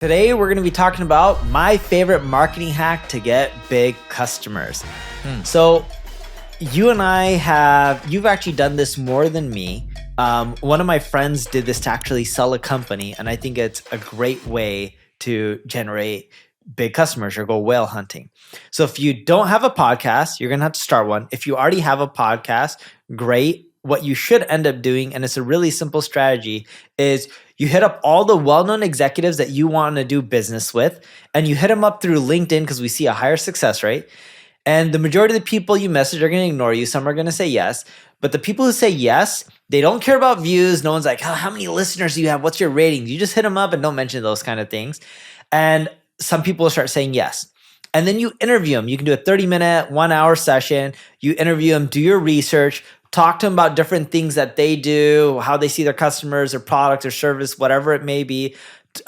Today, we're going to be talking about my favorite marketing hack to get big customers. So you and you've actually done this more than me. One of my friends did this to actually sell a company, and I think it's a great way to generate big customers or go whale hunting. So if you don't have a podcast, you're going to have to start one. If you already have a podcast, great. What you should end up doing, and it's a really simple strategy, is you hit up all the well-known executives that you want to do business with, and you hit them up through LinkedIn because we see a higher success rate. And the majority of the people you message are going to ignore you. Some are going to say yes. But the people who say yes, they don't care about views. No one's like, oh, how many listeners do you have? What's your rating? You just hit them up and don't mention those kind of things. And some people will start saying yes. And then you interview them. You can do a 30-minute, 1-hour session. You interview them, do your research, talk to them about different things that they do, how they see their customers, their product or service, whatever it may be.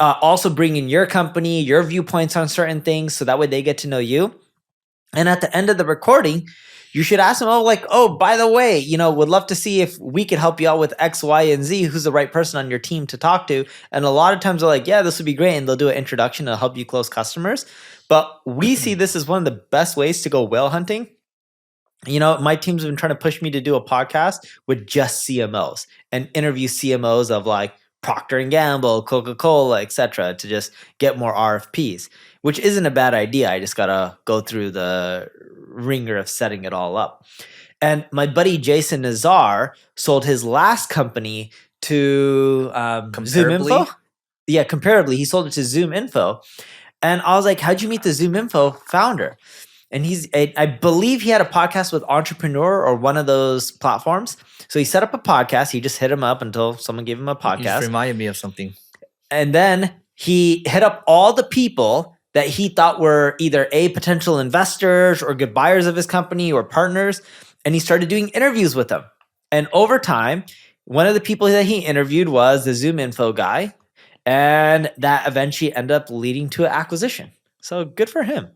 Also bring in your company, your viewpoints on certain things, so that way they get to know you. And at the end of the recording, you should ask them, oh, by the way, would love to see if we could help you out with X, Y, and Z. Who's the right person on your team to talk to? And a lot of times they're like, yeah, this would be great. And they'll do an introduction to help you close customers. But we see this as one of the best ways to go whale hunting. My team's been trying to push me to do a podcast with just CMOs and interview CMOs of like Procter & Gamble, Coca-Cola, etc., to just get more RFPs, which isn't a bad idea. I just got to go through the ringer of setting it all up. And my buddy Jason Nazar sold his last company to Zoom Info. Yeah, comparably. He sold it to Zoom Info. And I was like, how'd you meet the Zoom Info founder? And I believe he had a podcast with Entrepreneur or one of those platforms. So he set up a podcast. He just hit him up until someone gave him a podcast. You just reminded me of something. And then he hit up all the people that he thought were either potential investors or good buyers of his company or partners. And he started doing interviews with them. And over time, one of the people that he interviewed was the Zoom Info guy. And that eventually ended up leading to an acquisition. So good for him.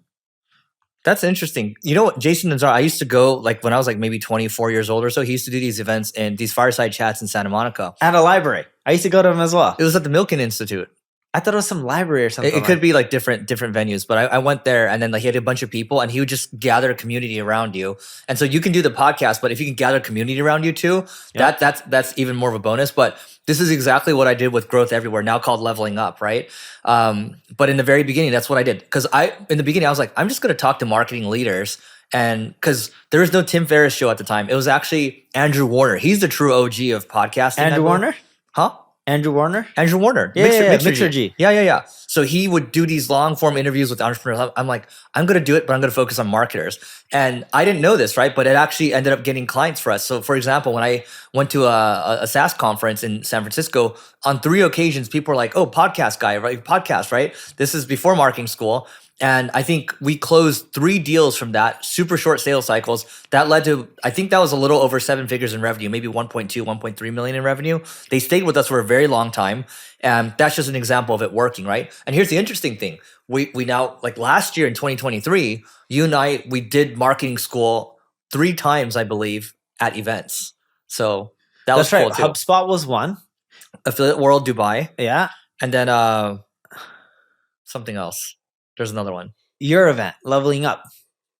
That's interesting. You know what, Jason Nazar, I used to go when I was maybe 24 years old or so. He used to do these events and these fireside chats in Santa Monica. At a library. I used to go to him as well. It was at the Milken Institute. I thought it was some library or something. It could be different venues, but I went there and then he had a bunch of people and he would just gather a community around you. And so you can do the podcast, but if you can gather a community around you too, that's even more of a bonus. But this is exactly what I did with Growth Everywhere, now called Leveling Up, right? But in the very beginning, that's what I did. Because in the beginning, I was like, I'm just going to talk to marketing leaders. And because there was no Tim Ferriss show at the time. It was actually Andrew Warner. He's the true OG of podcasting. Andrew Warner? Huh? Andrew Warner? Andrew Warner. Mixer G. Yeah. So he would do these long form interviews with entrepreneurs. I'm like, I'm going to do it, but I'm going to focus on marketers. And I didn't know this, right? But it actually ended up getting clients for us. So for example, when I went to a SaaS conference in San Francisco, on 3 occasions, people were like, oh, podcast guy, right? Podcast, right? This is before marketing school. And I think we closed 3 deals from that, super short sales cycles. That led to, I think that was a little over 7 figures in revenue, maybe 1.2, 1.3 million in revenue. They stayed with us for a very long time. And that's just an example of it working, right? And here's the interesting thing. We now, last year in 2023, you and I, we did marketing school 3 times, I believe, at events. So that's right. Cool too. HubSpot was one. Affiliate World Dubai. Yeah. And then something else. There's another one. Your event, Leveling Up.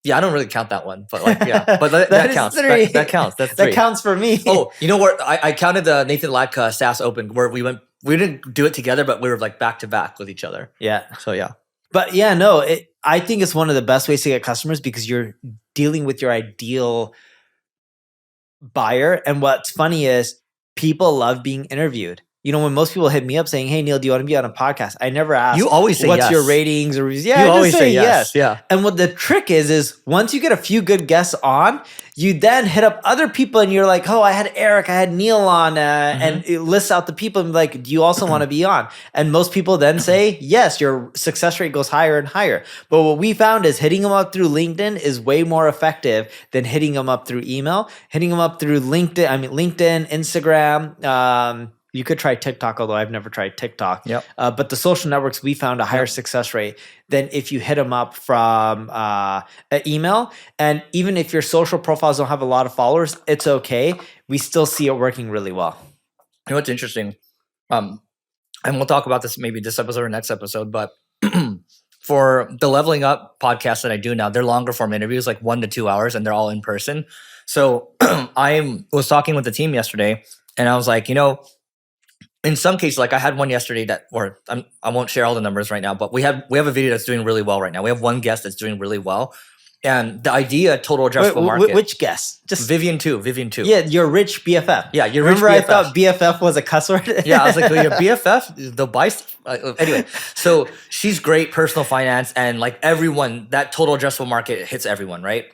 Yeah, I don't really count that one, but but that counts. That counts. That's 3. That counts for me. Oh, you know what? I counted the Nathan Lack SaaS Open where we didn't do it together, but we were back to back with each other. Yeah. So yeah. But yeah, no, I think it's one of the best ways to get customers because you're dealing with your ideal buyer. And what's funny is people love being interviewed. When most people hit me up saying, hey, Neil, do you want to be on a podcast? I never ask, you always say what's yes. your ratings or reviews? Yeah, you I always just say yes. Yeah. And what the trick is once you get a few good guests on, you then hit up other people and you're like, oh, I had Eric, I had Neil on, and it lists out the people and like, do you also want to be on? And most people then say, yes, your success rate goes higher and higher. But what we found is hitting them up through LinkedIn is way more effective than hitting them up through email. Hitting them up through LinkedIn, Instagram, you could try TikTok, although I've never tried TikTok. Yep. But the social networks, we found a higher success rate than if you hit them up from an email. And even if your social profiles don't have a lot of followers, it's okay. We still see it working really well. You know what's interesting? and we'll talk about this maybe this episode or next episode, but for the Leveling Up podcast that I do now, they're longer form interviews, like 1 to 2 hours, and they're all in person. So I was talking with the team yesterday, and I was like, in some cases, like I had one yesterday I won't share all the numbers right now, but we have a video that's doing really well right now. We have one guest that's doing really well. And the idea, total addressable market. Which guest? Just Vivian 2. Yeah, your rich BFF. Yeah, your Remember rich BFF. I thought BFF was a cuss word? Yeah, I was like, your BFF? They'll buy stuff. Anyway, so she's great, personal finance, and like everyone, that total addressable market hits everyone, right?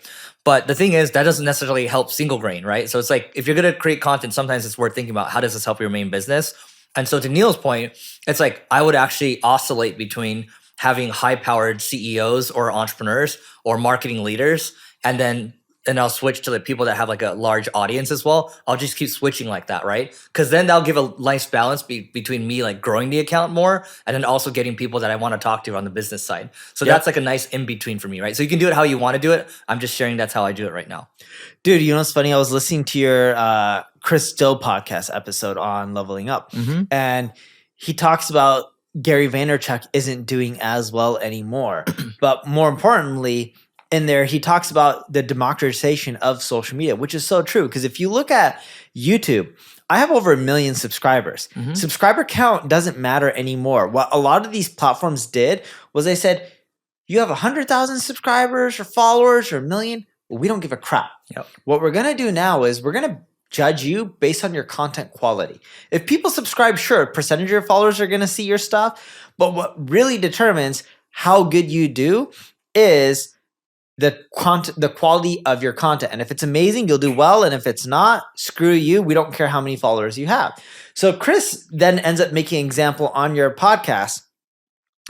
But the thing is, that doesn't necessarily help single grain, right? So it's like, if you're going to create content, sometimes it's worth thinking about how does this help your main business? And so to Neil's point, it's like, I would actually oscillate between having high-powered CEOs or entrepreneurs or marketing leaders, and I'll switch to the people that have like a large audience as well. I'll just keep switching like that, right? Because then that'll give a nice balance between me like growing the account more and then also getting people that I want to talk to on the business side. So that's like a nice in-between for me, right? So you can do it how you want to do it. I'm just sharing that's how I do it right now. Dude, you know what's funny? I was listening to your Chris Doe podcast episode on Leveling Up, and he talks about Gary Vaynerchuk isn't doing as well anymore. But more importantly, in there, he talks about the democratization of social media, which is so true. Because if you look at YouTube, I have over 1 million subscribers. Subscriber count doesn't matter anymore. What a lot of these platforms did was they said, you have 100,000 subscribers or followers or 1 million. Well, we don't give a crap. Yep. What we're going to do now is we're going to judge you based on your content quality. If people subscribe, sure, percentage of your followers are going to see your stuff. But what really determines how good you do is the quality of your content. And if it's amazing, you'll do well. And if it's not, screw you. We don't care how many followers you have. So Chris then ends up making an example on your podcast.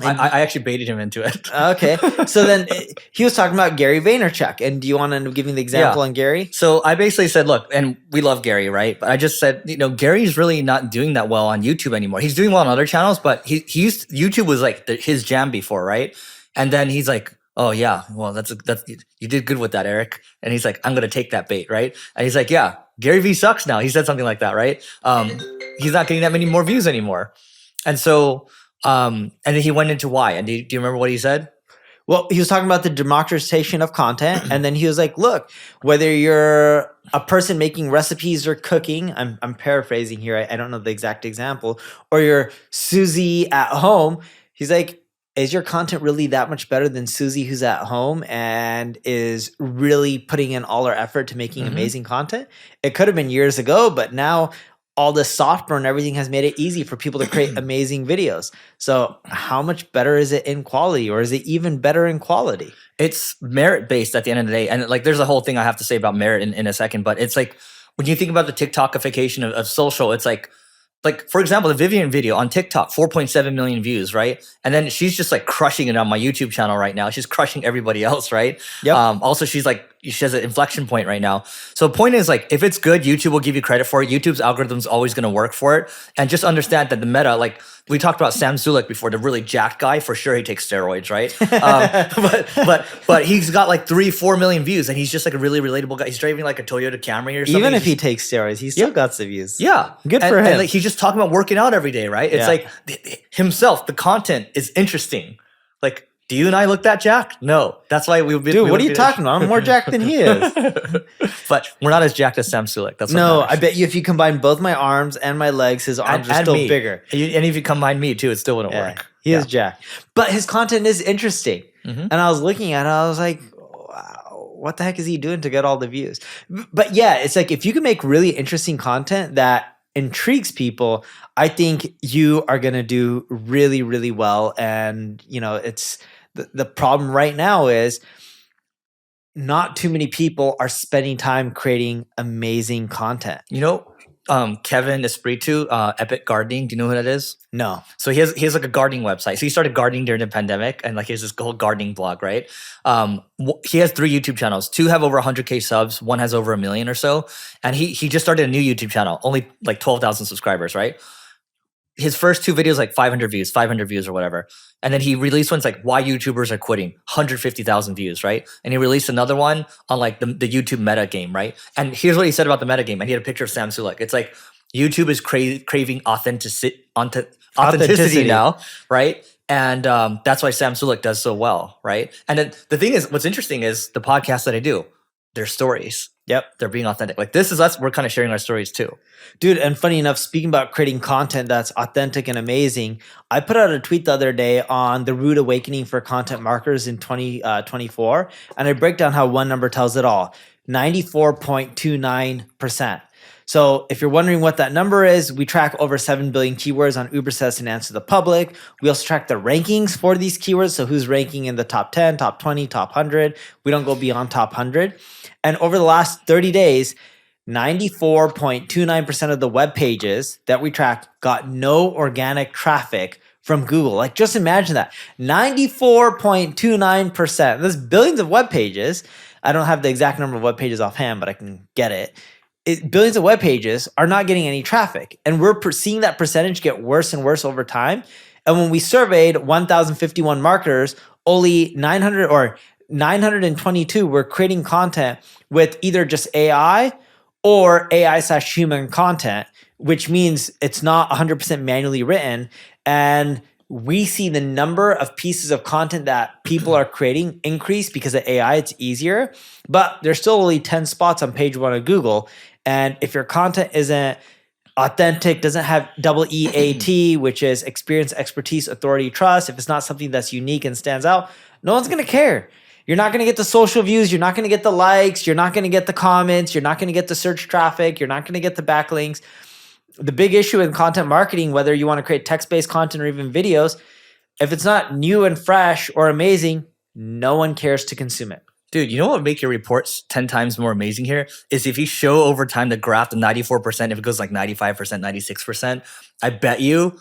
I actually baited him into it. Okay. So then he was talking about Gary Vaynerchuk. And do you want to end up giving the example on Gary? So I basically said, look, and we love Gary, right? But I just said, Gary's really not doing that well on YouTube anymore. He's doing well on other channels, but YouTube was like his jam before, right? And then he's like, oh yeah, well that's you did good with that, Eric. And he's like, I'm gonna take that bait, right? And he's like, yeah, Gary V sucks now. He said something like that, right? He's not getting that many more views anymore. And so, and then he went into why. And do you remember what he said? Well, he was talking about the democratization of content, and then he was like, look, whether you're a person making recipes or cooking, I'm paraphrasing here, I don't know the exact example, or you're Susie at home, he's like, is your content really that much better than Susie who's at home and is really putting in all her effort to making amazing content? It could have been years ago, but now all the software and everything has made it easy for people to create amazing videos. So how much better is it in quality, or is it even better in quality? It's merit-based at the end of the day. And like, there's a whole thing I have to say about merit in a second, but it's like, when you think about the TikTokification of social, it's like, for example, the Vivian video on TikTok, 4.7 million views, right? And then she's just like crushing it on my YouTube channel right now. She's crushing everybody else, right? Yep. Also, she has an inflection point right now. So the point is, like, if it's good, YouTube will give you credit for it. YouTube's algorithm's always going to work for it. And just understand that the meta, like we talked about Sam Sulek before, the really jacked guy, for sure he takes steroids, right? But he's got like 3-4 million views, and he's just like a really relatable guy. He's driving like a Toyota Camry or something. Even if he takes steroids, he's still got some views. Yeah. Good for him. And like, he's just talking about working out every day, right? It's like himself, the content is interesting. Like, do you and I look that jacked? No. That's why we've been. Dude, what are you talking about? I'm more jacked than he is. But we're not as jacked as Sam Sulek. That's no, I bet you if you combine both my arms and my legs, his arms are still bigger. And if you combine me too, it still wouldn't work. He is jacked. But his content is interesting. And I was looking at it, I was like, wow, what the heck is he doing to get all the views? But yeah, it's like, if you can make really interesting content that intrigues people, I think you are going to do really, really well. And, it's the problem right now is not too many people are spending time creating amazing content. Kevin Esprito, Epic Gardening. Do you know who that is? No. So he has like a gardening website. So he started gardening during the pandemic, and like he has this whole gardening blog, right? He has 3 YouTube channels. 2 have over 100K subs. 1 has over 1 million or so. And he just started a new YouTube channel, only like 12,000 subscribers, right? His first 2 videos, like 500 views or whatever. And then he released one's like, why YouTubers are quitting, 150,000 views, right? And he released another one on like the YouTube meta game, right? And here's what he said about the meta game. And he had a picture of Sam Sulek. It's like, YouTube is craving authenticity now, right? And that's why Sam Sulek does so well, right? And then the thing is, what's interesting is the podcasts that I do, they're stories. Yep. They're being authentic. Like this is us. We're kind of sharing our stories too. Dude, and funny enough, speaking about creating content that's authentic and amazing, I put out a tweet the other day on the rude awakening for content marketers in 2024, and I break down how one number tells it all, 94.29%. So if you're wondering what that number is, we track over 7 billion keywords on ubersess and Answer the Public. We also track the rankings for these keywords. So who's ranking in the top 10, top 20, top 100. We don't go beyond top 100. And over the last 30 days, 94.29% of the web pages that we track got no organic traffic from Google. Like just imagine that. 94.29%. There's billions of web pages. I don't have the exact number of web pages offhand, but I can get it. Billions of web pages are not getting any traffic. And we're seeing that percentage get worse and worse over time. And when we surveyed 1,051 marketers, only 922 were creating content with either just AI or AI/human content, which means it's not 100% manually written. And we see the number of pieces of content that people are creating increase because of AI. It's easier, but there's still only 10 spots on page 1 of Google. And if your content isn't authentic, doesn't have double EAT, which is experience, expertise, authority, trust, if it's not something that's unique and stands out, no one's going to care. You're not going to get the social views. You're not going to get the likes. You're not going to get the comments. You're not going to get the search traffic. You're not going to get the backlinks. The big issue in content marketing, whether you want to create text-based content or even videos, if it's not new and fresh or amazing, no one cares to consume it. Dude, you know what would make your reports 10 times more amazing here is if you show over time the graph, the 94%, if it goes like 95%, 96%, I bet you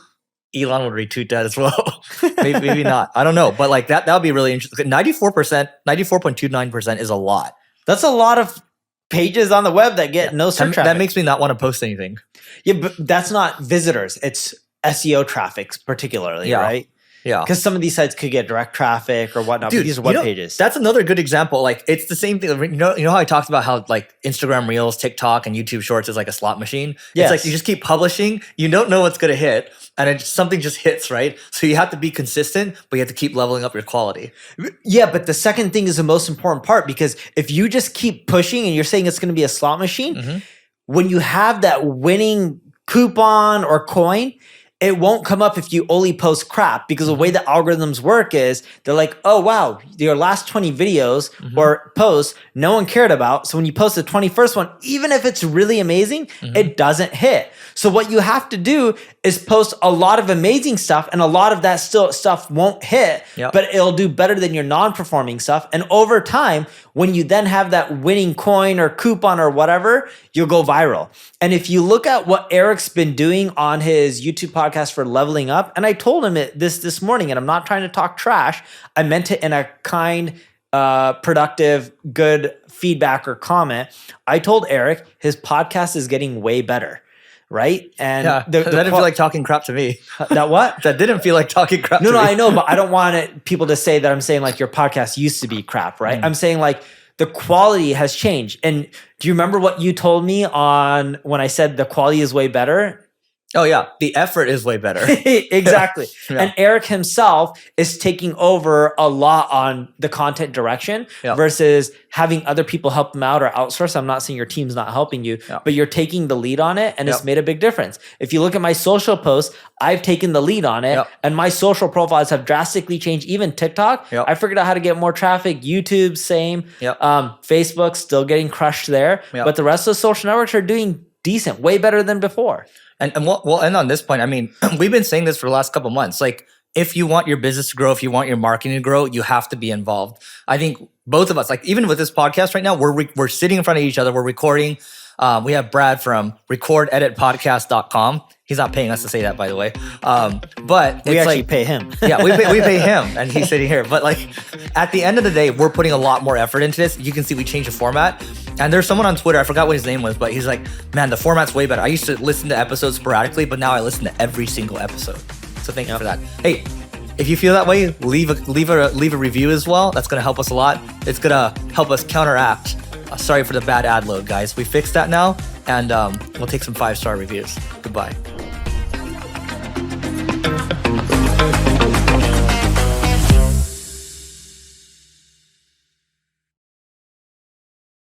Elon would retweet that as well. maybe not. I don't know. But like that would be really interesting. 94%, 94.29% is a lot. That's a lot of pages on the web that get no search traffic. That makes me not want to post anything. Yeah, but that's not visitors. It's SEO traffic particularly, right? Yeah. Because some of these sites could get direct traffic or whatnot, Dude, but these are web pages. That's another good example. Like it's the same thing. You know how I talked about how like Instagram Reels, TikTok, and YouTube Shorts is like a slot machine? Yes. It's like you just keep publishing, you don't know what's going to hit, and something just hits, right? So you have to be consistent, but you have to keep leveling up your quality. Yeah, but the second thing is the most important part, because if you just keep pushing and you're saying it's going to be a slot machine, when you have that winning coupon or coin, it won't come up if you only post crap, because the way the algorithms work is they're like, oh, wow, your last 20 videos or posts, no one cared about. So when you post the 21st one, even if it's really amazing, it doesn't hit. So what you have to do is post a lot of amazing stuff, and a lot of that stuff won't hit, but it'll do better than your non-performing stuff. And over time, when you then have that winning coin or coupon or whatever, you'll go viral. And if you look at what Eric's been doing on his YouTube podcast for Leveling Up, and I told him this morning, and I'm not trying to talk trash, I meant it in a kind, productive, good feedback or comment. I told Eric his podcast is getting way better. Right? And that didn't feel like talking crap to me. That what? That didn't feel like talking crap to me. No, I know, but I don't want people to say that I'm saying like your podcast used to be crap, right? I'm saying like the quality has changed. And do you remember what you told me on when I said the quality is way better? Oh yeah, the effort is way better. Exactly. And Eric himself is taking over a lot on the content direction versus having other people help him out or outsource. I'm not saying your team's not helping you, but you're taking the lead on it, and it's made a big difference. If you look at my social posts, I've taken the lead on it, and my social profiles have drastically changed. Even TikTok, I figured out how to get more traffic. YouTube, same. Facebook, still getting crushed there. But the rest of the social networks are doing decent, way better than before. And we'll end on this point. I mean, we've been saying this for the last couple of months. Like, if you want your business to grow, if you want your marketing to grow, you have to be involved. I think both of us, like even with this podcast right now, we're sitting in front of each other. We're recording. We have Brad from recordeditpodcast.com. He's not paying us to say that, by the way. But we actually pay him. Yeah, we pay him, and he's sitting here. But like, at the end of the day, we're putting a lot more effort into this. You can see we changed the format. And there's someone on Twitter, I forgot what his name was, but he's like, man, the format's way better. I used to listen to episodes sporadically, but now I listen to every single episode. So thank you for that. Hey, if you feel that way, leave a review as well. That's gonna help us a lot. It's gonna help us counteract. Sorry for the bad ad load, guys. We fixed that now, and we'll take some 5-star reviews. Goodbye.